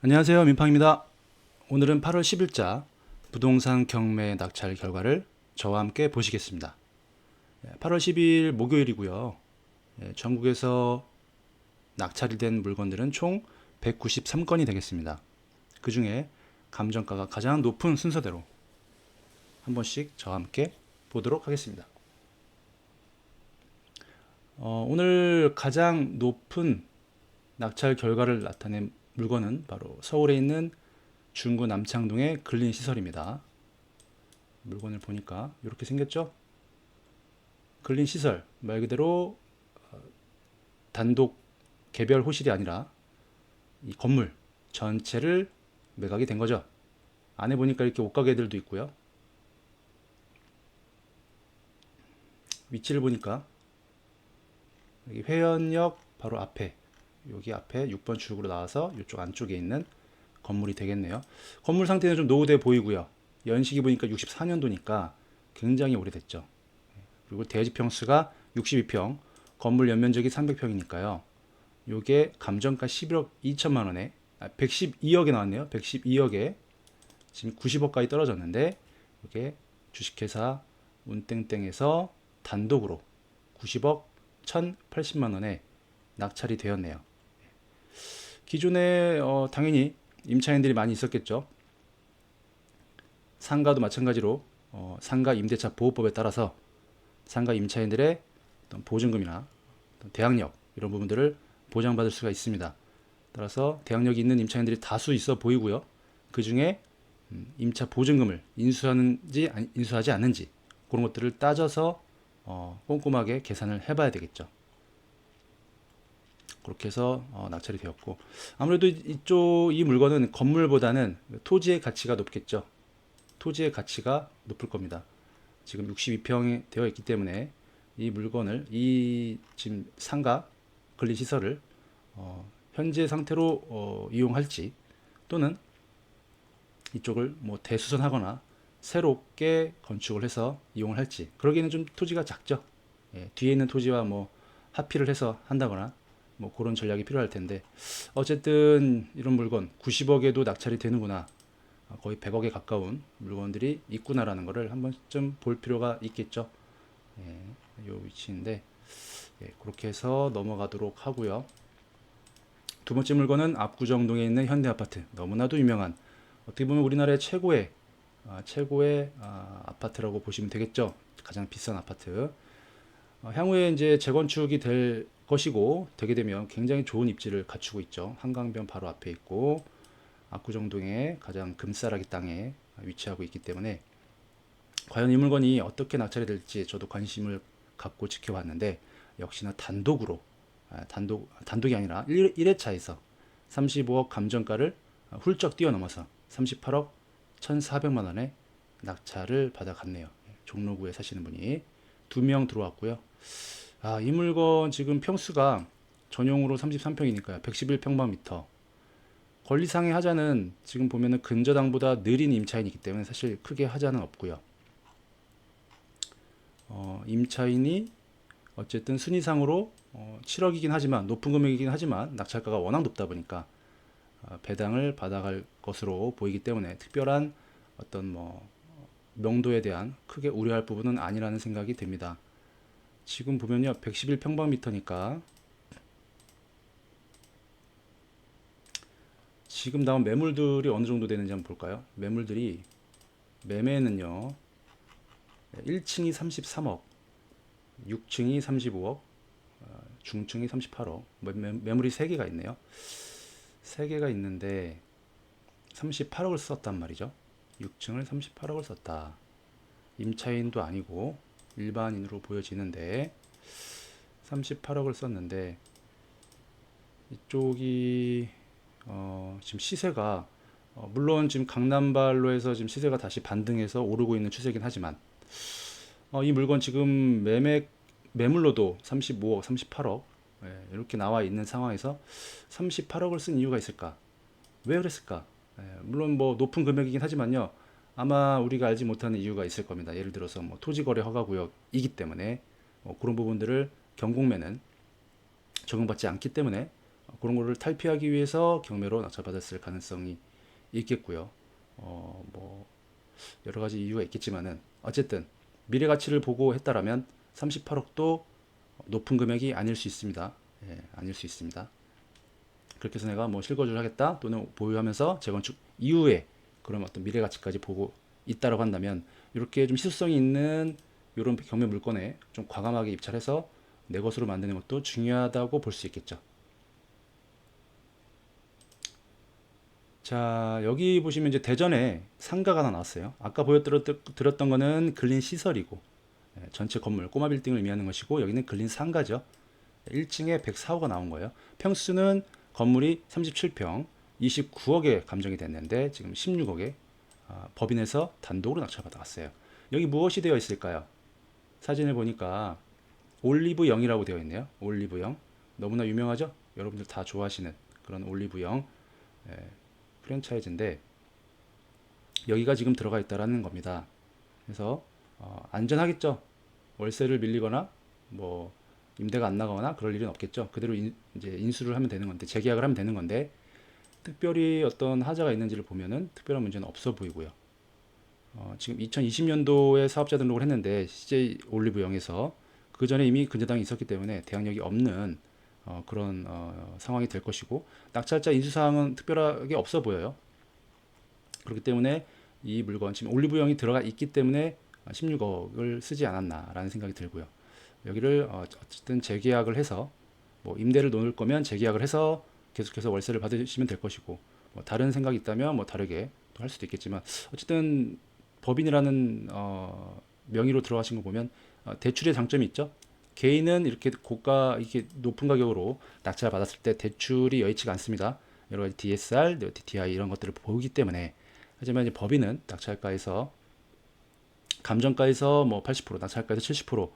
안녕하세요. 민팡입니다. 오늘은 8월 10일자 부동산 경매 낙찰 결과를 저와 함께 보시겠습니다. 8월 10일 목요일이고요. 전국에서 낙찰이 된 물건들은 총 193건이 되겠습니다. 그 중에 감정가가 가장 높은 순서대로 한 번씩 저와 함께 보도록 하겠습니다. 오늘 가장 높은 낙찰 결과를 나타낸 물건은 바로 서울에 있는 중구 남창동의 근린 시설입니다. 물건을 보니까 이렇게 생겼죠? 근린 시설 말 그대로 단독 개별 호실이 아니라 이 건물 전체를 매각이 된 거죠. 안에 보니까 이렇게 옷가게들도 있고요. 위치를 보니까 여기 회원역 바로 앞에, 여기 앞에 6번 출구로 나와서 이쪽 안쪽에 있는 건물이 되겠네요. 건물 상태는 좀 노후돼 보이고요. 연식이 보니까 64년도니까 굉장히 오래됐죠. 그리고 대지 평수가 62평, 건물 연면적이 300평이니까요. 요게 감정가 11억 2천만 원에 112억에 나왔네요. 112억에 지금 90억까지 떨어졌는데 이게 주식회사 운땡땡에서 단독으로 90억 1,080만 원에 낙찰이 되었네요. 기존에 당연히 임차인들이 많이 있었겠죠. 상가도 마찬가지로 상가 임대차 보호법에 따라서 상가 임차인들의 어떤 보증금이나 어떤 대항력 이런 부분들을 보장받을 수가 있습니다. 따라서 대항력이 있는 임차인들이 다수 있어 보이고요. 그 중에 임차 보증금을 인수하는지 인수하지 않는지 그런 것들을 따져서 꼼꼼하게 계산을 해봐야 되겠죠. 그렇게 해서 낙찰이 되었고, 아무래도 이 물건은 건물보다는 토지의 가치가 높겠죠. 토지의 가치가 높을 겁니다. 지금 62평이 되어 있기 때문에 이 물건을 지금 상가 근린시설을 현재 상태로 이용할지 또는 이쪽을 뭐 대수선하거나 새롭게 건축을 해서 이용을 할지, 그러기에는 좀 토지가 작죠. 뒤에 있는 토지와 뭐 합의를 해서 한다거나 뭐 그런 전략이 필요할 텐데, 어쨌든 이런 물건 90억에도 낙찰이 되는구나, 거의 100억에 가까운 물건들이 있구나라는 것을 한 번쯤 볼 필요가 있겠죠. 이 위치인데, 그렇게 해서 넘어가도록 하고요. 두 번째 물건은 압구정동에 있는 현대아파트, 너무나도 유명한, 어떻게 보면 우리나라의 최고의 아파트라고 보시면 되겠죠. 가장 비싼 아파트. 향후에 이제 재건축이 될 것이고, 되게 되면 굉장히 좋은 입지를 갖추고 있죠. 한강변 바로 앞에 있고 압구정동의 가장 금싸라기 땅에 위치하고 있기 때문에 과연 이 물건이 어떻게 낙찰이 될지 저도 관심을 갖고 지켜봤는데, 역시나 단독이 아니라 1회차에서 35억 감정가를 훌쩍 뛰어넘어서 38억 1,400만 원에 낙찰을 받아갔네요. 종로구에 사시는 분이 2명 들어왔고요. 이 물건 지금 평수가 전용으로 33평이니까요. 111평방미터. 권리상의 하자는 지금 보면은 근저당보다 느린 임차인이기 때문에 사실 크게 하자는 없고요. 임차인이 어쨌든 순위상으로 7억이긴 하지만, 높은 금액이긴 하지만 낙찰가가 워낙 높다 보니까 배당을 받아갈 것으로 보이기 때문에 특별한 어떤 뭐 명도에 대한 크게 우려할 부분은 아니라는 생각이 듭니다. 지금 보면요, 111평방미터니까 지금 나온 매물들이 어느 정도 되는지 한번 볼까요? 매물들이, 매매는요, 1층이 33억, 6층이 35억, 중층이 38억. 매물이 3개가 있네요. 3개가 있는데 38억을 썼단 말이죠. 6층을 38억을 썼다. 임차인도 아니고 일반인으로 보여지는데 38억을 썼는데, 이쪽이 지금 시세가 물론 지금 강남발로 해서 지금 시세가 다시 반등해서 오르고 있는 추세긴 하지만, 이 물건 지금 매물로도 35억, 38억 이렇게 나와 있는 상황에서 38억을 쓴 이유가 있을까? 왜 그랬을까? 물론 뭐 높은 금액이긴 하지만요. 아마 우리가 알지 못하는 이유가 있을 겁니다. 예를 들어서 뭐 토지거래 허가구역이기 때문에 그런 부분들을 경공매는 적용받지 않기 때문에 그런 거를 탈피하기 위해서 경매로 낙찰받았을 가능성이 있겠고요. 뭐 여러 가지 이유가 있겠지만은 어쨌든 미래 가치를 보고 했다라면 38억도 높은 금액이 아닐 수 있습니다. 예, 아닐 수 있습니다. 그렇게 해서 내가 뭐 실거주를 하겠다 또는 보유하면서 재건축 이후에 그런 어떤 미래 가치까지 보고 있다라고 한다면 이렇게 좀 희소성이 있는 이런 경매 물건에 좀 과감하게 입찰해서 내 것으로 만드는 것도 중요하다고 볼 수 있겠죠. 자, 여기 보시면 이제 대전에 상가가 하나 나왔어요. 아까 보여드렸던 거는 근린 시설이고, 전체 건물, 꼬마 빌딩을 의미하는 것이고, 여기는 근린 상가죠. 1층에 104호가 나온 거예요. 평수는 건물이 37평, 29억에 감정이 됐는데, 지금 16억에 법인에서 단독으로 낙찰받아갔어요. 여기 무엇이 되어 있을까요? 사진을 보니까 올리브영이라고 되어 있네요. 올리브영. 너무나 유명하죠? 여러분들 다 좋아하시는 그런 올리브영. 프랜차이즈인데 여기가 지금 들어가 있다라는 겁니다. 그래서 안전하겠죠. 월세를 밀리거나 뭐 임대가 안 나가거나 그럴 일은 없겠죠. 그대로 이제 인수를 하면 되는 건데 재계약을 하면 되는 건데 특별히 어떤 하자가 있는지를 보면은 특별한 문제는 없어 보이고요. 지금 2020년도에 사업자 등록을 했는데 CJ 올리브영에서 그 전에 이미 근저당이 있었기 때문에 대항력이 없는 그런 상황이 될 것이고 낙찰자 인수사항은 특별하게 없어 보여요. 그렇기 때문에 이 물건 지금 올리브영이 들어가 있기 때문에 16억을 쓰지 않았나라는 생각이 들고요. 여기를 어쨌든 재계약을 해서 뭐 임대를 놓을 거면 재계약을 해서 계속해서 월세를 받으시면 될 것이고 뭐 다른 생각이 있다면 뭐 다르게 또 할 수도 있겠지만 어쨌든 법인이라는 명의로 들어가신 거 보면 대출의 장점이 있죠. 개인은 이렇게 고가 이렇게 높은 가격으로 낙찰 받았을 때 대출이 여의치가 않습니다. 여러 가지 DSR, DTI 이런 것들을 보기 때문에 하지만 이제 법인은 낙찰가에서 감정가에서 뭐 80%, 낙찰가에서 70%,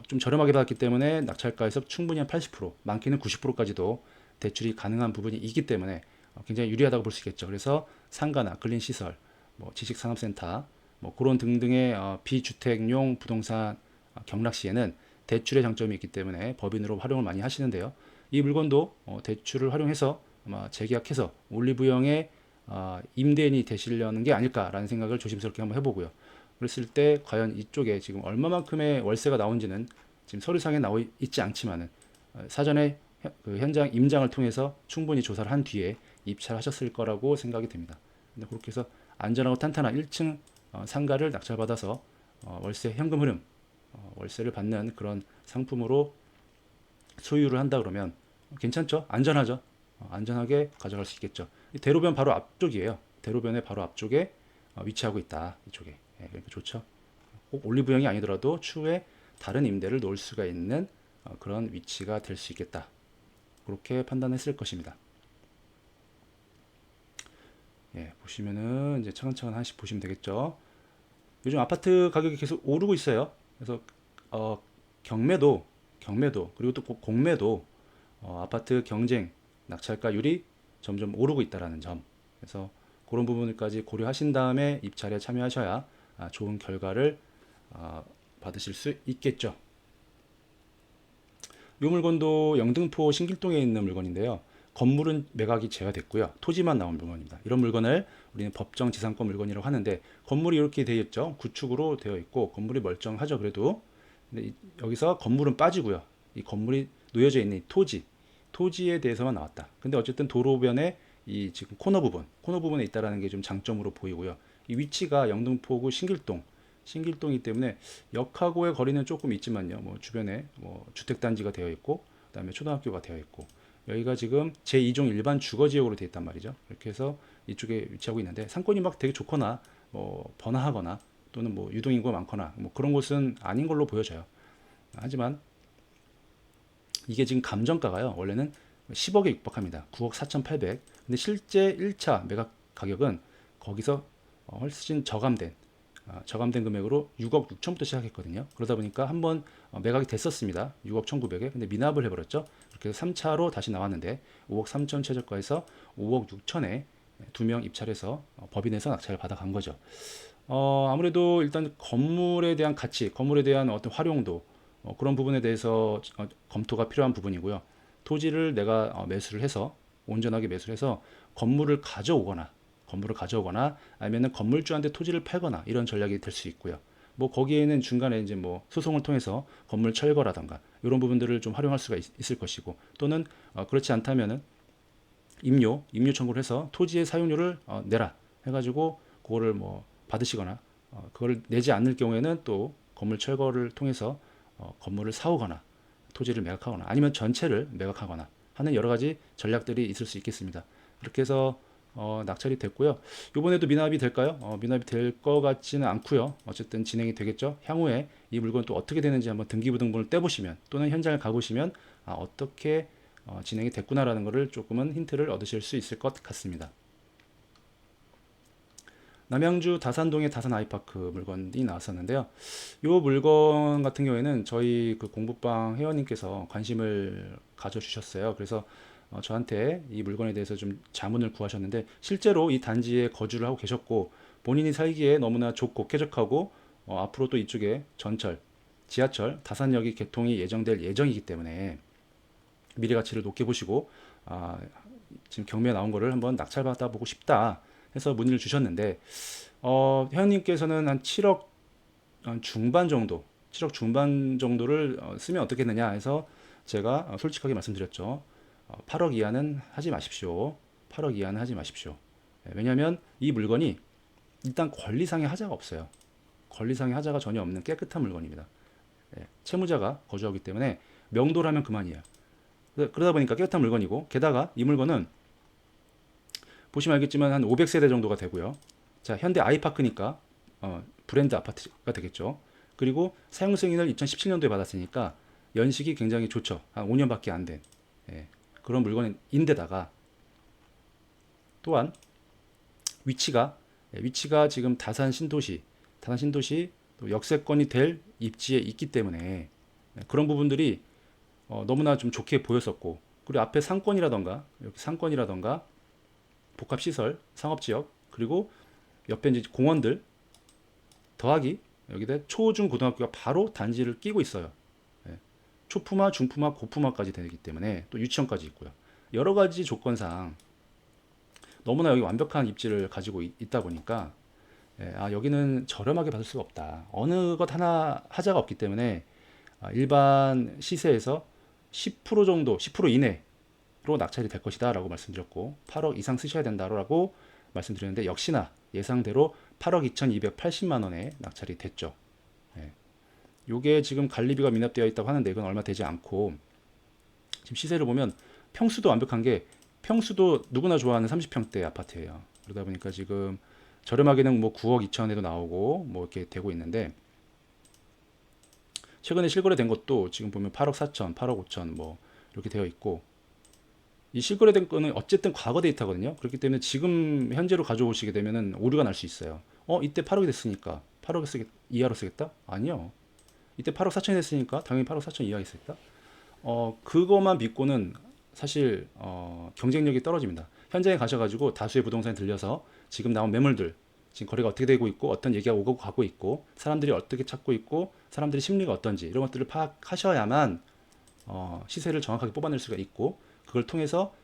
좀 저렴하게 받았기 때문에 낙찰가에서 충분히 한 80%, 많게는 90%까지도 대출이 가능한 부분이 있기 때문에 굉장히 유리하다고 볼 수 있겠죠. 그래서 상가나 근린 시설, 뭐 지식산업센터, 뭐 그런 등등의 비주택용 부동산 경락 시에는 대출의 장점이 있기 때문에 법인으로 활용을 많이 하시는데요. 이 물건도 대출을 활용해서 아마 재계약해서 올리브영의 임대인이 되시려는 게 아닐까라는 생각을 조심스럽게 한번 해보고요. 그랬을 때 과연 이쪽에 지금 얼마만큼의 월세가 나온지는 지금 서류상에 나와 있지 않지만은 사전에 그 현장 임장을 통해서 충분히 조사를 한 뒤에 입찰하셨을 거라고 생각이 됩니다. 근데 그렇게 해서 안전하고 탄탄한 1층 상가를 낙찰받아서 월세 현금 흐름, 월세를 받는 그런 상품으로 소유를 한다 그러면 괜찮죠? 안전하죠? 안전하게 가져갈 수 있겠죠. 대로변 바로 앞쪽이에요. 대로변의 바로 앞쪽에 위치하고 있다. 이쪽에. 예, 그러니까 좋죠. 꼭 올리브영이 아니더라도 추후에 다른 임대를 놓을 수가 있는 그런 위치가 될 수 있겠다. 그렇게 판단했을 것입니다. 예, 보시면은 이제 차근차근 하나씩 보시면 되겠죠. 요즘 아파트 가격이 계속 오르고 있어요. 그래서 경매도 그리고 또 공매도 아파트 경쟁 낙찰가율이 점점 오르고 있다라는 점. 그래서 그런 부분까지 고려하신 다음에 입찰에 참여하셔야 좋은 결과를 받으실 수 있겠죠. 이 물건도 영등포 신길동에 있는 물건인데요. 건물은 매각이 제외됐고요. 토지만 나온 물건입니다. 이런 물건을 우리는 법정 지상권 물건이라고 하는데 건물이 이렇게 되어 있죠. 구축으로 되어 있고 건물이 멀쩡하죠. 그래도 근데 여기서 건물은 빠지고요. 이 건물이 놓여져 있는 이 토지에 대해서만 나왔다. 근데 어쨌든 도로변에 이 지금 코너 부분에 있다라는 게 좀 장점으로 보이고요. 이 위치가 영등포구 신길동이기 때문에 역하고의 거리는 조금 있지만요. 뭐 주변에 뭐 주택단지가 되어 있고 그다음에 초등학교가 되어 있고 여기가 지금 제2종 일반 주거지역으로 되어 있단 말이죠. 이렇게 해서 이쪽에 위치하고 있는데 상권이 막 되게 좋거나 뭐 번화하거나 또는 뭐 유동인구가 많거나 뭐 그런 곳은 아닌 걸로 보여져요. 하지만 이게 지금 감정가가요. 원래는 10억에 육박합니다. 9억 4,800. 근데 실제 1차 매각 가격은 거기서 훨씬 저감된 금액으로 6억 6천부터 시작했거든요. 그러다 보니까 한번 매각이 됐었습니다. 6억 1,900에. 근데 미납을 해버렸죠. 그렇게 해서 3차로 다시 나왔는데 5억 3천 최저가에서 5억 6천에 두 명 입찰해서 법인에서 낙찰을 받아간 거죠. 아무래도 일단 건물에 대한 가치, 건물에 대한 어떤 활용도 그런 부분에 대해서 검토가 필요한 부분이고요. 토지를 내가 매수를 해서 온전하게 매수를 해서 건물을 가져오거나 아니면은 건물주한테 토지를 팔거나 이런 전략이 될 수 있고요. 뭐 거기에는 중간에 이제 뭐 소송을 통해서 건물 철거라던가 이런 부분들을 좀 활용할 수가 있을 것이고, 또는 그렇지 않다면은 임료 청구를 해서 토지의 사용료를 내라 해가지고 그거를 뭐 받으시거나, 그걸 내지 않을 경우에는 또 건물 철거를 통해서 건물을 사오거나 토지를 매각하거나 아니면 전체를 매각하거나 하는 여러 가지 전략들이 있을 수 있겠습니다. 그렇게 해서 낙찰이 됐고요. 이번에도 미납이 될까요? 미납이 될 것 같지는 않고요. 어쨌든 진행이 되겠죠. 향후에 이 물건 또 어떻게 되는지 한번 등기부등본을 떼보시면, 또는 현장을 가보시면 어떻게 진행이 됐구나라는 것을 조금은 힌트를 얻으실 수 있을 것 같습니다. 남양주 다산동의 다산 아이파크 물건이 나왔었는데요. 이 물건 같은 경우에는 저희 그 공부방 회원님께서 관심을 가져주셨어요. 그래서 저한테 이 물건에 대해서 좀 자문을 구하셨는데, 실제로 이 단지에 거주를 하고 계셨고 본인이 살기에 너무나 좋고 쾌적하고 앞으로 또 이쪽에 전철, 지하철, 다산역이 개통이 예정될 예정이기 때문에 미래 가치를 높게 보시고 지금 경매에 나온 거를 한번 낙찰받아 보고 싶다 해서 문의를 주셨는데, 회원님께서는 한 7억 중반 정도, 7억 중반 정도를 쓰면 어떻겠느냐 해서 제가 솔직하게 말씀드렸죠. 8억 이하는 하지 마십시오. 8억 이하는 하지 마십시오. 왜냐하면 이 물건이 일단 권리상의 하자가 없어요. 권리상의 하자가 전혀 없는 깨끗한 물건입니다. 채무자가 거주하기 때문에 명도라면 그만이에요. 그러다 보니까 깨끗한 물건이고, 게다가 이 물건은 보시면 알겠지만 한 500세대 정도가 되고요. 자, 현대 아이파크니까 브랜드 아파트가 되겠죠. 그리고 사용 승인을 2017년도에 받았으니까 연식이 굉장히 좋죠. 한 5년밖에 안 된 그런 물건인데다가, 또한 위치가 지금 다산 신도시 또 역세권이 될 입지에 있기 때문에 그런 부분들이 너무나 좀 좋게 보였었고, 그리고 앞에 상권이라던가 복합시설, 상업지역, 그리고 옆에 이제 공원들 더하기 여기다 초, 중, 고등학교가 바로 단지를 끼고 있어요. 초품화, 중품화, 고품화까지 되기 때문에 또 유치원까지 있고요. 여러 가지 조건상 너무나 여기 완벽한 입지를 가지고 있다 보니까 여기는 저렴하게 받을 수가 없다. 어느 것 하나 하자가 없기 때문에 일반 시세에서 10% 정도, 10% 이내로 낙찰이 될 것이다 라고 말씀드렸고, 8억 이상 쓰셔야 된다라고 말씀드렸는데, 역시나 예상대로 8억 2280만 원에 낙찰이 됐죠. 요게 지금 관리비가 미납되어 있다고 하는데 이건 얼마 되지 않고, 지금 시세를 보면 평수도 완벽한 게, 평수도 누구나 좋아하는 30평대 아파트예요. 그러다 보니까 지금 저렴하게는 뭐 9억 2천에도 나오고 뭐 이렇게 되고 있는데, 최근에 실거래된 것도 지금 보면 8억 4천, 8억 5천 뭐 이렇게 되어 있고, 이 실거래된 거는 어쨌든 과거 데이터거든요. 그렇기 때문에 지금 현재로 가져오시게 되면은 오류가 날 수 있어요. 이때 8억이 됐으니까 8억 이하로 쓰겠다? 아니요. 이때 8억 4천이 됐으니까 당연히 8억 4천 이하에 쓰겠다? 그것만 믿고는 사실 경쟁력이 떨어집니다. 현장에 가셔가지고 다수의 부동산에 들려서 지금 나온 매물들, 지금 거래가 어떻게 되고 있고 어떤 얘기가 오고 가고 있고 사람들이 어떻게 찾고 있고 사람들의 심리가 어떤지 이런 것들을 파악하셔야만 시세를 정확하게 뽑아낼 수가 있고, 그걸 통해서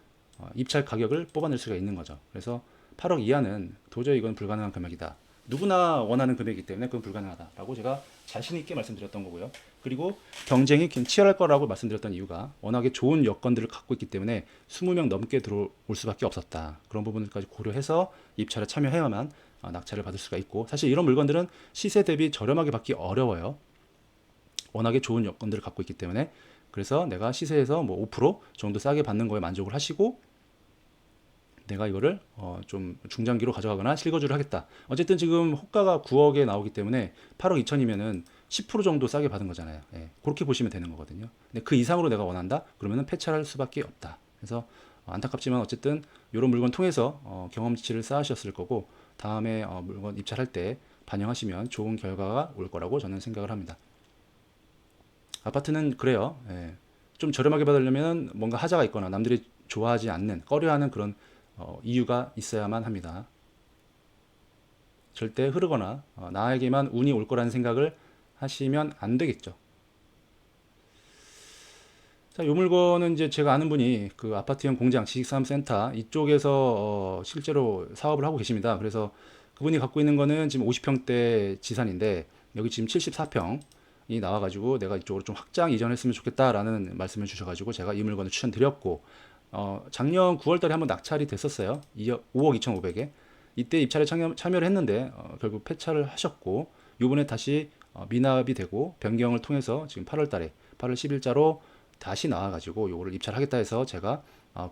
입찰 가격을 뽑아낼 수가 있는 거죠. 그래서 8억 이하는 도저히 이건 불가능한 금액이다. 누구나 원하는 금액이기 때문에 그건 불가능하다라고 제가 자신 있게 말씀드렸던 거고요. 그리고 경쟁이 치열할 거라고 말씀드렸던 이유가 워낙에 좋은 여건들을 갖고 있기 때문에 20명 넘게 들어올 수밖에 없었다. 그런 부분들까지 고려해서 입찰에 참여해야만 낙찰을 받을 수가 있고, 사실 이런 물건들은 시세 대비 저렴하게 받기 어려워요. 워낙에 좋은 여건들을 갖고 있기 때문에. 그래서 내가 시세에서 뭐 5% 정도 싸게 받는 거에 만족을 하시고, 내가 이거를 좀 중장기로 가져가거나 실거주를 하겠다. 어쨌든 지금 호가가 9억에 나오기 때문에 8억 2천이면은 10% 정도 싸게 받은 거잖아요. 그렇게 보시면 되는 거거든요. 근데 그 이상으로 내가 원한다? 그러면은 폐차할 수밖에 없다. 그래서 안타깝지만 어쨌든 이런 물건 통해서 경험치를 쌓으셨을 거고, 다음에 물건 입찰할 때 반영하시면 좋은 결과가 올 거라고 저는 생각을 합니다. 아파트는 그래요. 좀 저렴하게 받으려면 뭔가 하자가 있거나 남들이 좋아하지 않는, 꺼려하는 그런 이유가 있어야만 합니다. 절대 흐르거나 나에게만 운이 올 거라는 생각을 하시면 안 되겠죠. 자, 이 물건은 이제 제가 아는 분이 그 아파트형 공장 지식산업센터 이쪽에서 실제로 사업을 하고 계십니다. 그래서 그분이 갖고 있는 거는 지금 50평대 지산인데 여기 지금 74평이 나와가지고 내가 이쪽으로 좀 확장 이전했으면 좋겠다라는 말씀을 주셔가지고 제가 이 물건을 추천드렸고 작년 9월달에 한번 낙찰이 됐었어요. 5억 2,500에 이때 입찰에 참여를 했는데 결국 폐차를 하셨고 요번에 다시 미납이 되고 변경을 통해서 지금 8월달에 8월 10일자로 다시 나와가지고 요거를 입찰하겠다 해서 제가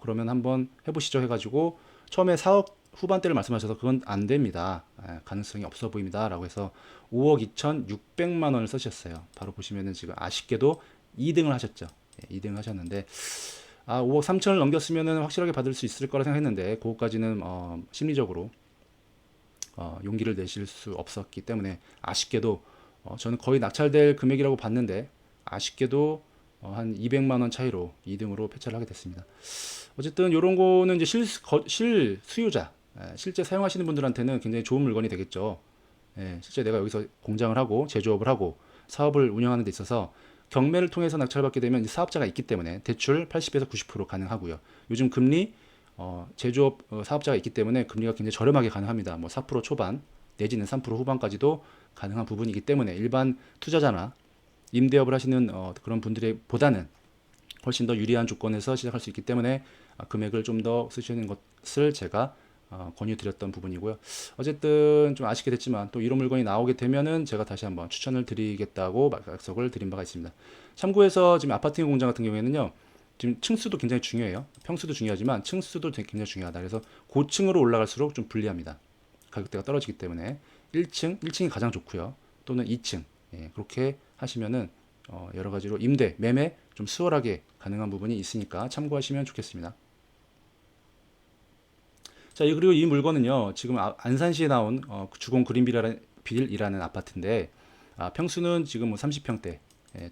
그러면 한번 해보시죠 해가지고 처음에 4억 후반대를 말씀하셔서 그건 안 됩니다. 가능성이 없어 보입니다. 라고 해서 5억 2,600만 원을 쓰셨어요. 바로 보시면은 지금 아쉽게도 2등을 하셨죠. 2등을 하셨는데 5억 3천을 넘겼으면은 확실하게 받을 수 있을 거라 생각했는데 그거까지는 심리적으로 용기를 내실 수 없었기 때문에 아쉽게도 저는 거의 낙찰될 금액이라고 봤는데 아쉽게도 한 200만 원 차이로 2등으로 폐차를 하게 됐습니다. 어쨌든 이런 거는 이제 실수요자, 실제 사용하시는 분들한테는 굉장히 좋은 물건이 되겠죠. 실제 내가 여기서 공장을 하고 제조업을 하고 사업을 운영하는 데 있어서 경매를 통해서 낙찰받게 되면 사업자가 있기 때문에 대출 80에서 90% 가능하고요. 요즘 금리 제조업 사업자가 있기 때문에 금리가 굉장히 저렴하게 가능합니다. 뭐 4% 초반 내지는 3% 후반까지도 가능한 부분이기 때문에 일반 투자자나 임대업을 하시는 그런 분들의 보다는 훨씬 더 유리한 조건에서 시작할 수 있기 때문에 금액을 좀 더 쓰시는 것을 제가 권유드렸던 부분이고요. 어쨌든 좀 아쉽게 됐지만 또 이런 물건이 나오게 되면은 제가 다시 한번 추천을 드리겠다고 약속을 드린 바가 있습니다. 참고해서 지금 아파트 공장 같은 경우에는요. 지금 층수도 굉장히 중요해요. 평수도 중요하지만 층수도 굉장히 중요하다. 그래서 고층으로 올라갈수록 좀 불리합니다. 가격대가 떨어지기 때문에 1층이 가장 좋고요. 또는 2층 그렇게 하시면은 여러 가지로 임대, 매매 좀 수월하게 가능한 부분이 있으니까 참고하시면 좋겠습니다. 자, 그리고 이 물건은요, 지금 안산시에 나온 주공 그린빌이라는 아파트인데, 평수는 지금 뭐 30평대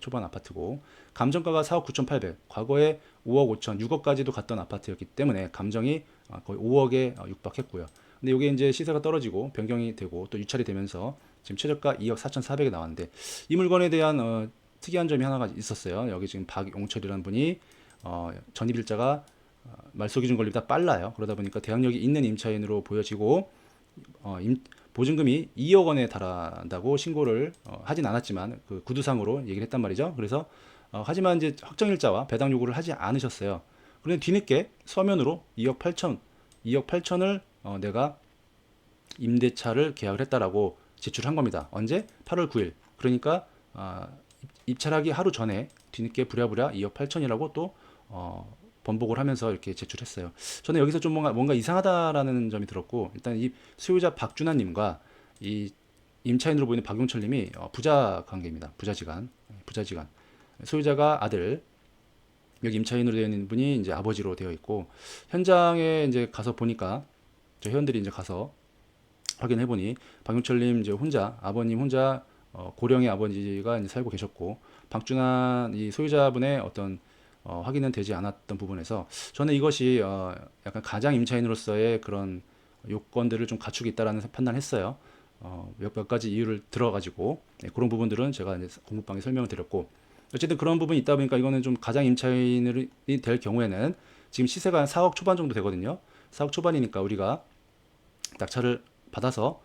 초반 아파트고, 감정가가 4억 9,800, 과거에 5억 5천, 6억까지도 갔던 아파트였기 때문에 감정이 거의 5억에 육박했고요. 근데 이게 이제 시세가 떨어지고 변경이 되고 또 유찰이 되면서 지금 최저가 2억 4,400에 나왔는데 이 물건에 대한 특이한 점이 하나가 있었어요. 여기 지금 박용철이라는 분이 전입일자가 말소기준 권리보다 빨라요. 그러다 보니까 대항력이 있는 임차인으로 보여지고 보증금이 2억 원에 달한다고 신고를 하진 않았지만 그 구두상으로 얘기를 했단 말이죠. 그래서 하지만 이제 확정일자와 배당 요구를 하지 않으셨어요. 그런데 뒤늦게 서면으로 2억 8천을 내가 임대차를 계약을 했다라고 제출한 겁니다. 언제? 8월 9일. 그러니까 입찰하기 하루 전에 뒤늦게 부랴부랴 2억 8천이라고 또 번복을 하면서 이렇게 제출했어요. 저는 여기서 좀 뭔가 이상하다라는 점이 들었고 일단 이 수요자 박준하님과 이 임차인으로 보이는 박용철님이 부자 관계입니다. 부자지간. 소유자가 아들, 여기 임차인으로 되어 있는 분이 이제 아버지로 되어 있고 현장에 이제 가서 보니까 저 회원들이 이제 가서 확인해 보니 박용철님 이제 혼자 아버님 혼자 고령의 아버지가 이제 살고 계셨고 박준환 이 소유자분의 어떤 확인은 되지 않았던 부분에서 저는 이것이 약간 가장 임차인으로서의 그런 요건들을 좀 갖추고 있다라는 판단을 했어요. 몇 가지 이유를 들어가지고 그런 부분들은 제가 이제 공부방에 설명을 드렸고 어쨌든 그런 부분이 있다 보니까 이거는 좀 가장 임차인이 될 경우에는 지금 시세가 한 4억 초반 정도 되거든요. 4억 초반이니까 우리가 낙찰을 받아서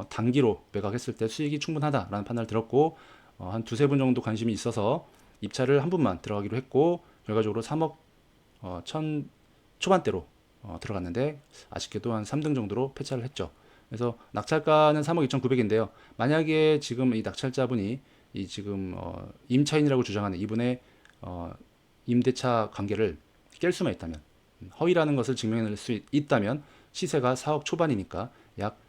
단기로 매각했을 때 수익이 충분하다라는 판단을 들었고 한 두세 분 정도 관심이 있어서 입찰을 한 분만 들어가기로 했고 결과적으로 3억 1천 초반대로 들어갔는데 아쉽게도 한 3등 정도로 폐차를 했죠. 그래서 낙찰가는 3억 2,900인데요. 만약에 지금 이 낙찰자분이 이 지금 임차인이라고 주장하는 이분의 임대차 관계를 깰 수만 있다면 허위라는 것을 증명해낼 수 있다면 시세가 4억 초반이니까 약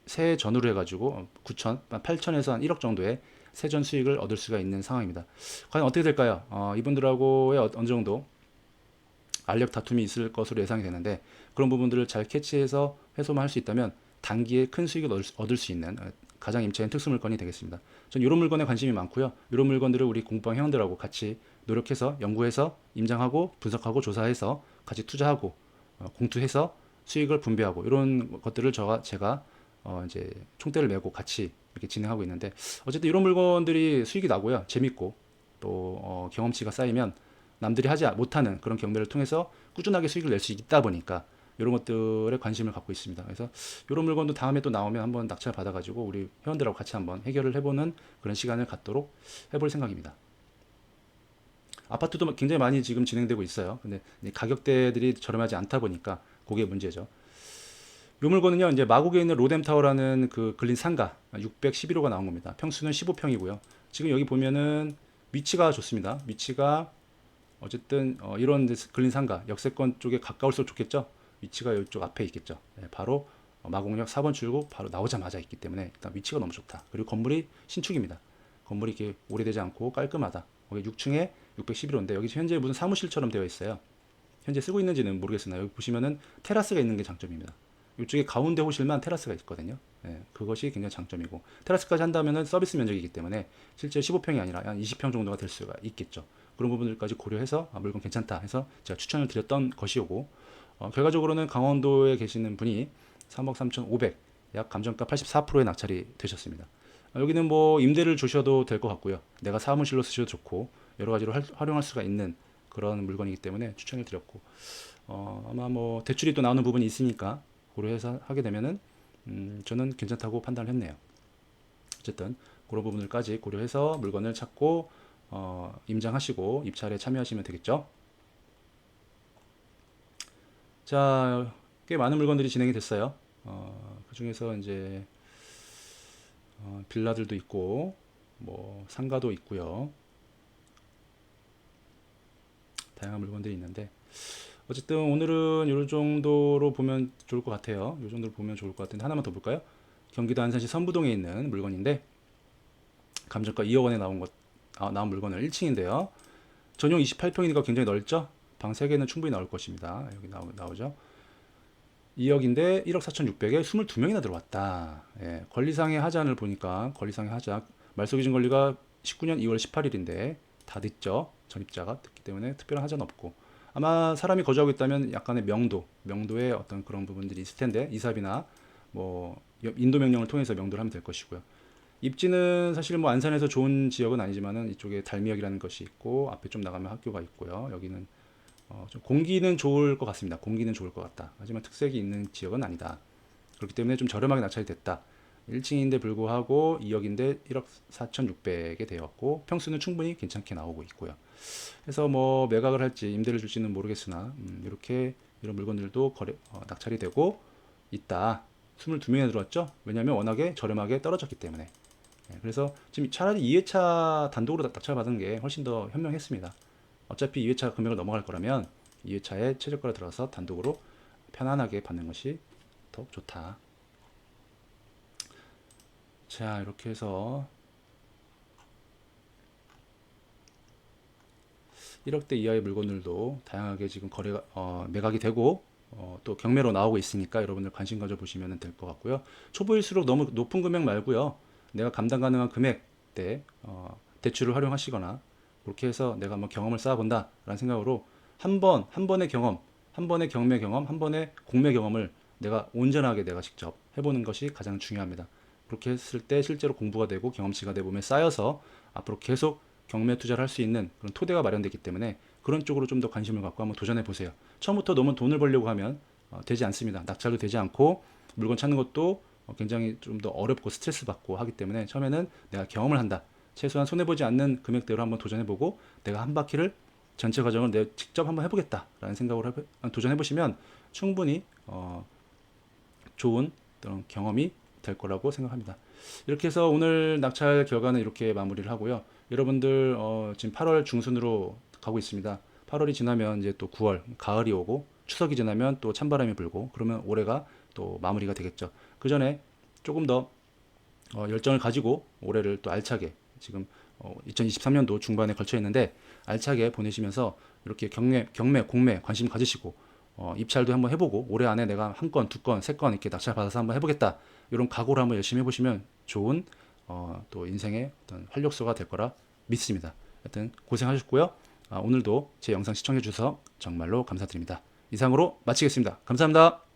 세 전후로 해가지고 9천, 8천에서 한 1억 정도의 세전 수익을 얻을 수가 있는 상황입니다. 과연 어떻게 될까요? 이분들하고의 어느 정도 알력 다툼이 있을 것으로 예상이 되는데 그런 부분들을 잘 캐치해서 해소만 할 수 있다면 단기에 큰 수익을 얻을 수 있는 가장 임차인 특수 물건이 되겠습니다. 전 이런 물건에 관심이 많고요. 이런 물건들을 우리 공부방 회원들하고 같이 노력해서 연구해서 임장하고 분석하고 조사해서 같이 투자하고 공투해서 수익을 분배하고 이런 것들을 제가 이제 총대를 메고 같이 이렇게 진행하고 있는데 어쨌든 이런 물건들이 수익이 나고요. 재밌고 또 경험치가 쌓이면 남들이 하지 못하는 그런 경매를 통해서 꾸준하게 수익을 낼 수 있다 보니까 이런 것들에 관심을 갖고 있습니다. 그래서 이런 물건도 다음에 또 나오면 한번 낙찰 받아가지고 우리 회원들하고 같이 한번 해결을 해보는 그런 시간을 갖도록 해볼 생각입니다. 아파트도 굉장히 많이 지금 진행되고 있어요. 근데 가격대들이 저렴하지 않다 보니까 그게 문제죠. 이 물건은요, 이제 마곡에 있는 로뎀타워라는 그 근린 상가 611호가 나온 겁니다. 평수는 15평이고요. 지금 여기 보면은 위치가 좋습니다. 위치가 어쨌든 이런 근린 상가 역세권 쪽에 가까울수록 좋겠죠. 위치가 이쪽 앞에 있겠죠. 네, 바로 마곡역 4번 출구 바로 나오자마자 있기 때문에 일단 위치가 너무 좋다. 그리고 건물이 신축입니다. 건물이 이렇게 오래되지 않고 깔끔하다. 여기 6층에 611호인데 여기 현재 무슨 사무실처럼 되어 있어요. 현재 쓰고 있는지는 모르겠으나 여기 보시면은 테라스가 있는 게 장점입니다. 이쪽에 가운데 호실만 테라스가 있거든요. 예, 그것이 굉장히 장점이고 테라스까지 한다면은 서비스 면적이기 때문에 실제 15평이 아니라 한 20평 정도가 될 수가 있겠죠. 그런 부분들까지 고려해서 물건 괜찮다 해서 제가 추천을 드렸던 것이오고 결과적으로는 강원도에 계시는 분이 3억 3,500 약 감정가 84%의 낙찰이 되셨습니다. 여기는 뭐 임대를 주셔도 될 것 같고요. 내가 사무실로 쓰셔도 좋고 여러 가지로 활용할 수가 있는 그런 물건이기 때문에 추천을 드렸고 아마 뭐 대출이 또 나오는 부분이 있으니까 고려해서 하게 되면은 저는 괜찮다고 판단을 했네요. 어쨌든 그런 부분들까지 고려해서 물건을 찾고 임장하시고 입찰에 참여하시면 되겠죠. 자, 꽤 많은 물건들이 진행이 됐어요. 그 중에서 이제 빌라들도 있고 뭐 상가도 있고요. 다양한 물건들이 있는데 어쨌든 오늘은 이 정도로 보면 좋을 것 같아요. 이 정도로 보면 좋을 것 같은데 하나만 더 볼까요? 경기도 안산시 선부동에 있는 물건인데 감정가 2억 원에 나온 물건을 1층인데요. 전용 28평이니까 굉장히 넓죠? 방 3개는 충분히 나올 것입니다. 여기 나오죠? 2억인데 1억 4,600에 22명이나 들어왔다. 예, 권리상의 하자를 보니까 권리상의 하자 말소기준 권리가 19년 2월 18일인데 다 늦죠. 전입자가 듣기 때문에 특별한 하자는 없고 아마 사람이 거주하고 있다면 약간의 명도의 어떤 그런 부분들이 있을 텐데 이삽이나 뭐 인도 명령을 통해서 명도를 하면 될 것이고요. 입지는 사실 뭐 안산에서 좋은 지역은 아니지만은 이쪽에 달미역이라는 것이 있고 앞에 좀 나가면 학교가 있고요. 여기는 좀 공기는 좋을 것 같습니다. 공기는 좋을 것 같다. 하지만 특색이 있는 지역은 아니다. 그렇기 때문에 좀 저렴하게 낙찰이 됐다. 1층인데 불구하고 2억인데 1억 4,600에 되었고 평수는 충분히 괜찮게 나오고 있고요. 그래서 뭐 매각을 할지 임대를 줄지는 모르겠으나 이렇게 이런 물건들도 낙찰이 되고 있다. 22명이 들어왔죠. 왜냐하면 워낙에 저렴하게 떨어졌기 때문에. 그래서 지금 차라리 2회차 단독으로 낙찰 받은 게 훨씬 더 현명했습니다. 어차피 2회차 금액을 넘어갈 거라면 2회차에 최저가로 들어서 단독으로 편안하게 받는 것이 더 좋다. 자, 이렇게 해서 1억대 이하의 물건들도 다양하게 지금 매각이 되고 또 경매로 나오고 있으니까 여러분들 관심 가져보시면 될 것 같고요. 초보일수록 너무 높은 금액 말고요. 내가 감당 가능한 금액대 대출을 활용하시거나 그렇게 해서 내가 한번 경험을 쌓아본다 라는 생각으로 한 번의 경험, 한 번의 경매 경험, 한 번의 공매 경험을 내가 온전하게 내가 직접 해보는 것이 가장 중요합니다. 그렇게 했을 때 실제로 공부가 되고 경험치가 내 몸에 쌓여서 앞으로 계속 경매 투자를 할 수 있는 그런 토대가 마련되기 때문에 그런 쪽으로 좀 더 관심을 갖고 한번 도전해 보세요. 처음부터 너무 돈을 벌려고 하면 되지 않습니다. 낙찰도 되지 않고 물건 찾는 것도 굉장히 좀 더 어렵고 스트레스 받고 하기 때문에 처음에는 내가 경험을 한다. 최소한 손해보지 않는 금액대로 한번 도전해보고 내가 한 바퀴를 전체 과정을 내가 직접 한번 해보겠다라는 생각으로 도전해보시면 충분히 좋은 그런 경험이 될 거라고 생각합니다. 이렇게 해서 오늘 낙찰 결과는 이렇게 마무리를 하고요. 여러분들 지금 8월 중순으로 가고 있습니다. 8월이 지나면 이제 또 9월 가을이 오고 추석이 지나면 또 찬바람이 불고 그러면 올해가 또 마무리가 되겠죠. 그 전에 조금 더 열정을 가지고 올해를 또 알차게 지금 2023년도 중반에 걸쳐 있는데 알차게 보내시면서 이렇게 경매, 공매 관심 가지시고 입찰도 한번 해보고 올해 안에 내가 한 건, 두 건, 세 건 이렇게 낙찰 받아서 한번 해보겠다 이런 각오를 한번 열심히 해보시면 좋은 또 인생의 어떤 활력소가 될 거라 믿습니다. 하여튼 고생하셨고요. 오늘도 제 영상 시청해 주셔서 정말로 감사드립니다. 이상으로 마치겠습니다. 감사합니다.